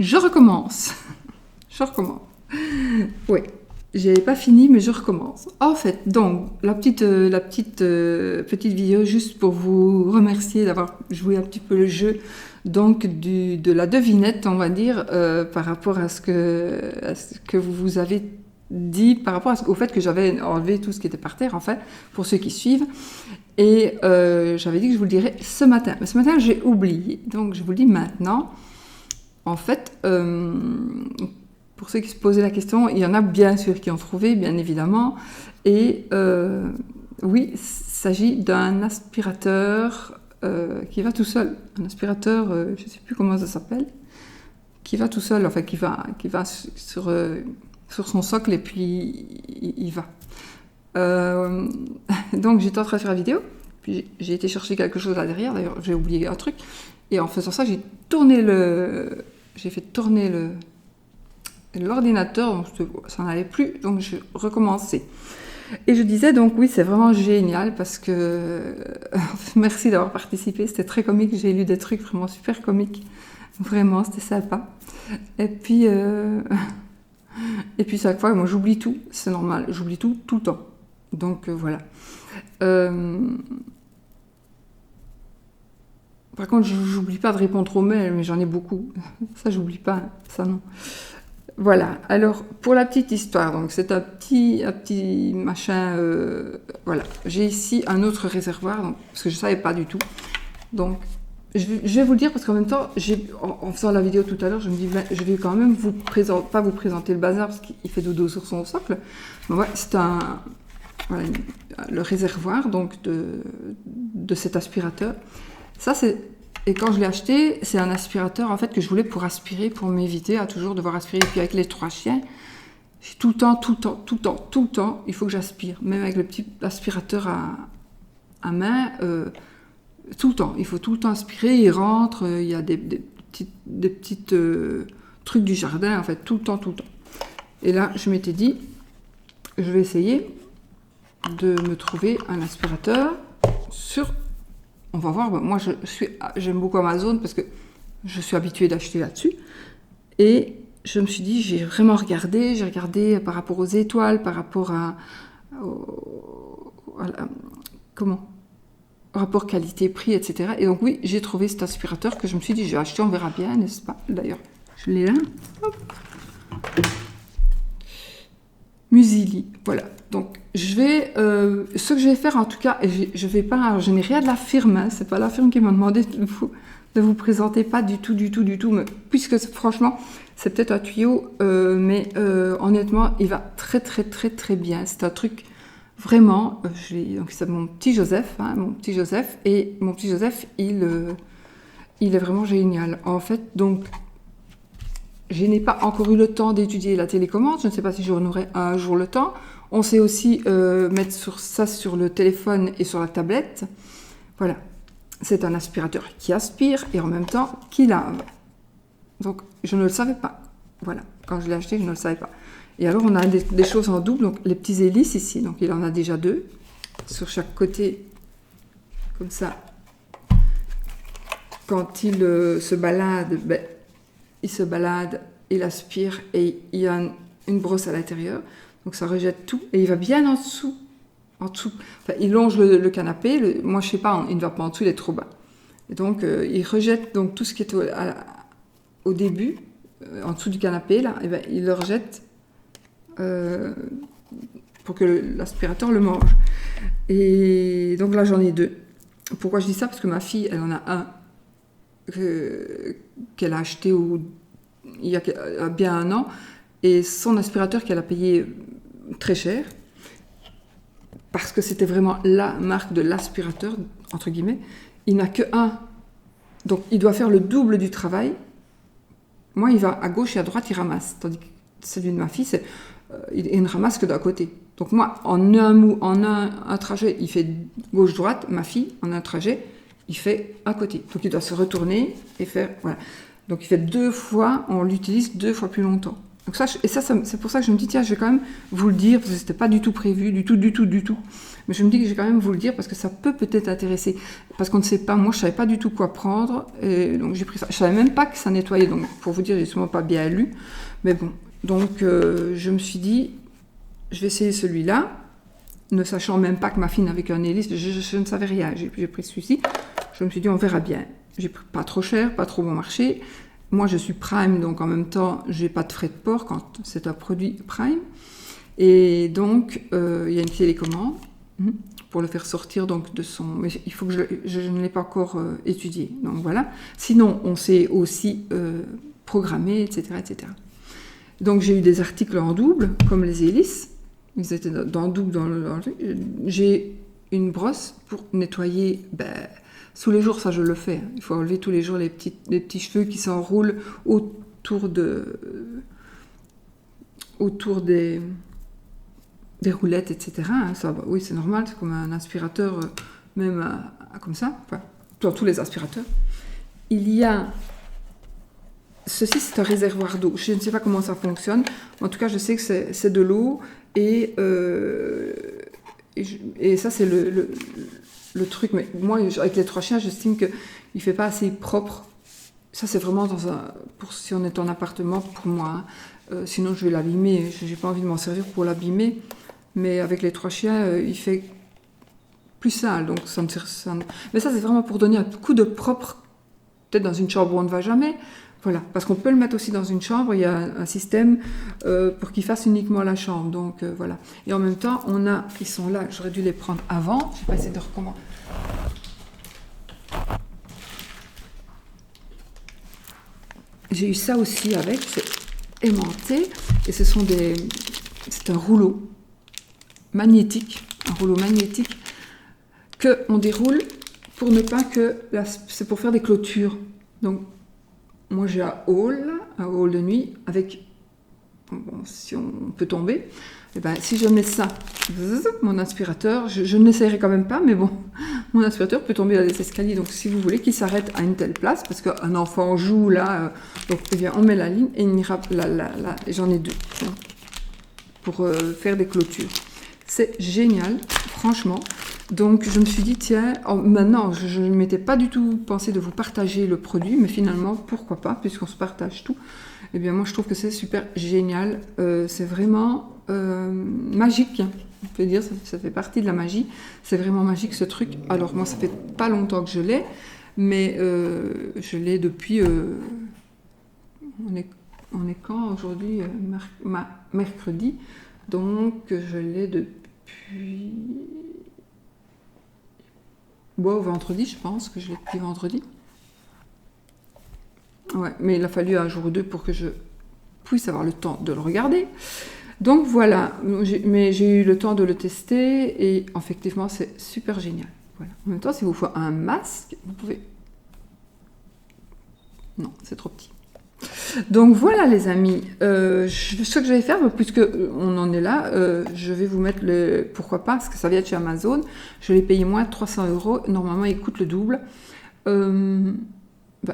Je recommence. Je recommence. Oui, j'avais pas fini, mais je recommence. En fait, donc, la petite vidéo, juste pour vous remercier d'avoir joué un petit peu le jeu, donc de la devinette, on va dire, par rapport à ce que vous avez dit, par rapport au fait que j'avais enlevé tout ce qui était par terre, en fait, pour ceux qui suivent. Et j'avais dit que je vous le dirais ce matin. Mais ce matin, j'ai oublié. Donc, je vous le dis maintenant. En fait, pour ceux qui se posaient la question, il y en a bien sûr qui ont trouvé, bien évidemment. Et oui, il s'agit d'un aspirateur qui va tout seul. Un aspirateur, je ne sais plus comment ça s'appelle, qui va tout seul, enfin qui va sur son socle et puis il va. Donc j'étais en train de faire la vidéo, puis j'ai été chercher quelque chose là derrière, d'ailleurs j'ai oublié un truc, et en faisant ça j'ai fait tourner l'ordinateur, donc ça n'allait plus, donc je recommençais. Et je disais donc oui, c'est vraiment génial parce que merci d'avoir participé, c'était très comique, j'ai lu des trucs vraiment super comiques, vraiment c'était sympa. Et puis chaque fois, moi j'oublie tout, c'est normal, j'oublie tout le temps. Donc voilà. Par contre, j'oublie pas de répondre aux mails, mais j'en ai beaucoup. Ça, j'oublie pas, ça non. Voilà, alors pour la petite histoire, donc c'est un petit machin, voilà. J'ai ici un autre réservoir, donc, parce que je ne savais pas du tout. Donc je vais vous le dire parce qu'en même temps, en faisant la vidéo tout à l'heure, je me dis, ben, je vais quand même pas vous présenter le bazar parce qu'il fait dodo sur son socle. Mais ouais, c'est voilà, le réservoir donc de cet aspirateur. Ça c'est... Et quand je l'ai acheté, c'est un aspirateur en fait que je voulais pour aspirer, pour m'éviter à toujours devoir aspirer. Et puis avec les 3 chiens, j'ai tout le temps, il faut que j'aspire. Même avec le petit aspirateur à main, tout le temps. Il faut tout le temps aspirer, il rentre, il y a des petites trucs du jardin, en fait, tout le temps. Et là, je m'étais dit, je vais essayer de me trouver un aspirateur sur... On va voir, moi j'aime beaucoup Amazon parce que je suis habituée d'acheter là-dessus. Et je me suis dit, j'ai vraiment regardé, par rapport aux étoiles, par rapport au rapport qualité-prix, etc. Et donc oui, j'ai trouvé cet aspirateur que je me suis dit, j'ai acheté, on verra bien, n'est-ce pas? D'ailleurs, je l'ai là. Hop. Musili, voilà. Donc, ce que je vais faire en tout cas, je n'ai rien de la firme, hein, c'est pas la firme qui m'a demandé de vous présenter, pas du tout, mais puisque franchement, c'est peut-être un tuyau, mais honnêtement, il va très bien. C'est un truc vraiment, donc c'est mon petit Joseph, et mon petit Joseph, il est vraiment génial. En fait, donc, je n'ai pas encore eu le temps d'étudier la télécommande. Je ne sais pas si j'en aurai un jour le temps. On sait aussi mettre ça sur le téléphone et sur la tablette. Voilà. C'est un aspirateur qui aspire et en même temps qui lave. Donc, je ne le savais pas. Voilà. Quand je l'ai acheté, je ne le savais pas. Et alors, on a des choses en double. Donc, les petits hélices ici. Donc, il en a déjà 2. Sur chaque côté. Comme ça. Quand il se balade, il se balade, il aspire et il y a une brosse à l'intérieur. Donc ça rejette tout et il va bien en dessous. Enfin, il longe le canapé. Moi, je sais pas, il ne va pas en dessous, il est trop bas. Et donc, il rejette donc, tout ce qui est au début, en dessous du canapé, là, et ben, il le rejette pour que l'aspirateur le mange. Et donc là, j'en ai 2. Pourquoi je dis ça? Parce que ma fille, elle en a un qu'elle a acheté il y a bien 1 an, et son aspirateur qu'elle a payé très cher, parce que c'était vraiment la marque de l'aspirateur, entre guillemets, il n'a que un. Donc il doit faire le double du travail. Moi, il va à gauche et à droite, il ramasse. Tandis que celui de ma fille, il ne ramasse que d'un côté. Donc moi, en un trajet, il fait gauche-droite. Ma fille, en un trajet, il fait à côté. Donc il doit se retourner et faire... Voilà. Donc il fait 2 fois, on l'utilise 2 fois plus longtemps. Donc ça, c'est pour ça que je me dis, tiens, je vais quand même vous le dire, parce que c'était pas du tout prévu, du tout. Mais je me dis que je vais quand même vous le dire, parce que ça peut peut-être intéresser. Parce qu'on ne sait pas, moi, je savais pas du tout quoi prendre, et donc j'ai pris ça. Je savais même pas que ça nettoyait, donc pour vous dire, j'ai sûrement pas bien lu. Mais bon, donc je me suis dit, je vais essayer celui-là, ne sachant même pas que ma fille n'avait qu'un hélice, je ne savais rien. J'ai pris celui-ci, je me suis dit, on verra bien. J'ai pris pas trop cher, pas trop bon marché. Moi, je suis Prime, donc en même temps, je n'ai pas de frais de port quand c'est un produit Prime. Et donc, il y a une télécommande pour le faire sortir donc, de son... Mais il faut que je ne l'ai pas encore étudié. Donc voilà. Sinon, on sait aussi programmer, etc., etc. Donc, j'ai eu des articles en double, comme les hélices. Ils étaient dans double. J'ai une brosse pour nettoyer... Sous les jours, ça je le fais. Il faut enlever tous les jours les petits cheveux qui s'enroulent autour des roulettes, etc. Ça, oui, c'est normal, c'est comme un aspirateur, même comme ça. Enfin, dans tous les aspirateurs. Il y a... Ceci, c'est un réservoir d'eau. Je ne sais pas comment ça fonctionne. En tout cas, je sais que c'est de l'eau. Et ça, c'est le truc, mais moi, avec les 3 chiens, j'estime qu'il ne fait pas assez propre. Ça, c'est vraiment si on est en appartement, pour moi. Sinon, je vais l'abîmer. Je n'ai pas envie de m'en servir pour l'abîmer. Mais avec les 3 chiens, il fait plus sale. Donc, mais ça, c'est vraiment pour donner un coup de propre. Peut-être dans une chambre où on ne va jamais. Voilà, parce qu'on peut le mettre aussi dans une chambre, il y a un système pour qu'il fasse uniquement la chambre, donc voilà. Et en même temps, ils sont là, j'aurais dû les prendre avant, je vais pas essayer de recommencer. J'ai eu ça aussi avec, c'est aimanté, et c'est un rouleau magnétique, qu'on déroule pour ne pas c'est pour faire des clôtures, donc moi, j'ai un hall de nuit, avec, si on peut tomber, et si je mets ça, mon aspirateur, je n'essayerai quand même pas, mais bon, mon aspirateur peut tomber dans les escaliers, donc si vous voulez qu'il s'arrête à une telle place, parce qu'un enfant joue là, donc eh bien, on met la ligne, et j'en ai 2, pour faire des clôtures. C'est génial, franchement. Donc je me suis dit, tiens, maintenant je ne m'étais pas du tout pensé de vous partager le produit, mais finalement, pourquoi pas, puisqu'on se partage tout. Eh bien moi je trouve que c'est super génial, c'est vraiment magique, on peut dire, ça fait partie de la magie, c'est vraiment magique ce truc. Alors moi ça fait pas longtemps que je l'ai, mais je l'ai depuis, on est quand aujourd'hui, mercredi, donc je l'ai depuis... vendredi, je pense que je l'ai depuis vendredi. Ouais, mais il a fallu un jour ou 2 pour que je puisse avoir le temps de le regarder. Donc voilà, mais j'ai eu le temps de le tester et effectivement, c'est super génial. Voilà. En même temps, si vous faut un masque, vous pouvez... Non, c'est trop petit. Donc voilà les amis, ce que je vais faire, puisque on en est là, je vais vous mettre pourquoi pas, parce que ça vient de chez Amazon, je l'ai payé moins de 300 €, normalement il coûte le double.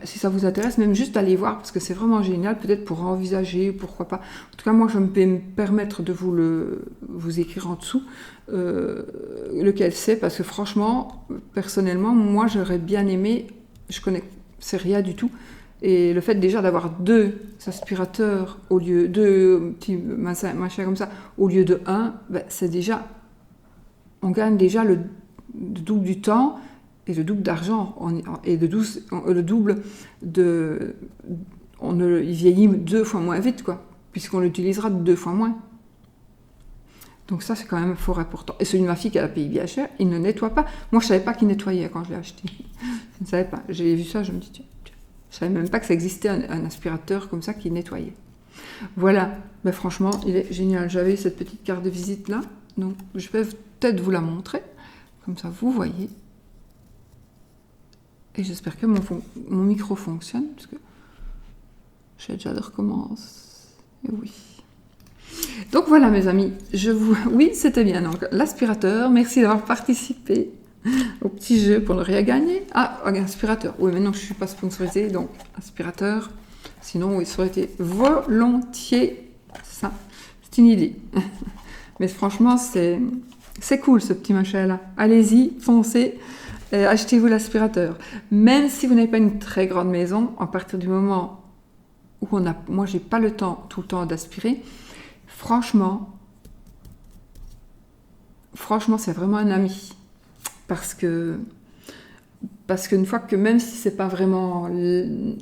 Si ça vous intéresse, même juste d'aller voir, parce que c'est vraiment génial, peut-être pour envisager, pourquoi pas. En tout cas, moi je peux me permettre de vous écrire en dessous lequel c'est, parce que franchement, personnellement, moi j'aurais bien aimé, c'est rien du tout. Et le fait déjà d'avoir 2 aspirateurs au lieu 2 petits machins comme ça au lieu de 1, c'est déjà, on gagne déjà le double du temps et le double d'argent et le double de, il vieillit 2 fois moins vite quoi, puisqu'on l'utilisera 2 fois moins. Donc ça c'est quand même fort important. Et celui de ma fille qui a la payé bien cher, il ne nettoie pas. Moi je savais pas qu'il nettoyait quand je l'ai acheté. Je ne savais pas. J'ai vu ça, je me dis tiens. Je ne savais même pas que ça existait un aspirateur comme ça qui nettoyait. Voilà, franchement, il est génial. J'avais cette petite carte de visite là, donc je vais peut-être vous la montrer, comme ça vous voyez. Et j'espère que mon micro fonctionne, parce que je vais déjà de recommence. Et oui. Donc voilà mes amis, oui c'était bien, donc l'aspirateur, merci d'avoir participé au petit jeu pour ne rien gagner. Ah, un aspirateur. Oui, maintenant je ne suis pas sponsorisée, donc aspirateur. Sinon, oui, ça aurait été volontiers Ça, c'est une idée. Mais franchement, c'est cool ce petit machin-là. Allez-y, foncez, achetez-vous l'aspirateur. Même si vous n'avez pas une très grande maison, à partir du moment où moi, j'ai pas le temps tout le temps d'aspirer, franchement, c'est vraiment un ami. Parce qu'une fois que, même si c'est pas vraiment,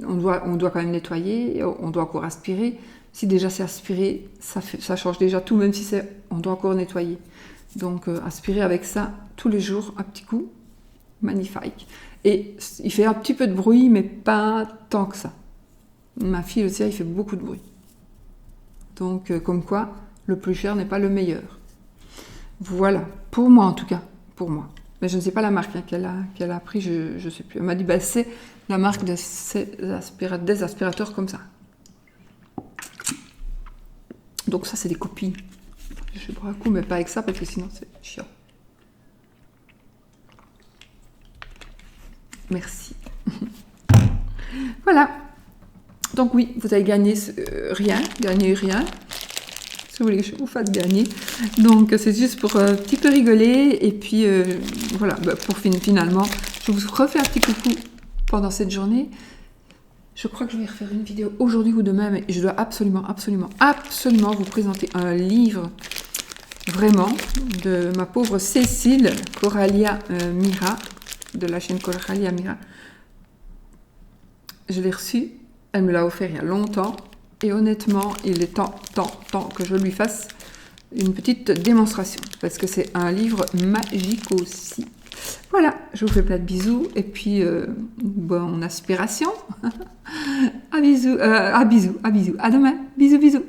on doit quand même nettoyer, on doit encore aspirer. Si déjà c'est aspiré, ça change déjà tout, même si on doit encore nettoyer. Donc aspirer avec ça tous les jours, un petit coup, magnifique. Et il fait un petit peu de bruit, mais pas tant que ça. Ma fille aussi, il fait beaucoup de bruit. Donc comme quoi, le plus cher n'est pas le meilleur. Voilà, pour moi en tout cas, pour moi. Mais je ne sais pas la marque qu'elle a pris, je ne sais plus. Elle m'a dit, c'est la marque des aspirateurs comme ça. Donc ça, c'est des copies. Je bois un coup, mais pas avec ça, parce que sinon, c'est chiant. Merci. Voilà. Donc oui, vous avez gagné rien. Si vous voulez que je vous fasse gagner. Donc c'est juste pour un petit peu rigoler. Et puis voilà, pour finalement, je vous refais un petit coucou pendant cette journée. Je crois que je vais refaire une vidéo aujourd'hui ou demain, mais je dois absolument vous présenter un livre, vraiment, de ma pauvre Cécile Coralia Mira, de la chaîne Coralia Mira. Je l'ai reçu, elle me l'a offert il y a longtemps, et honnêtement, il est temps que je lui fasse une petite démonstration, parce que c'est un livre magique aussi. Voilà, je vous fais plein de bisous, et puis bonne aspiration. À bisous, à demain, bisous.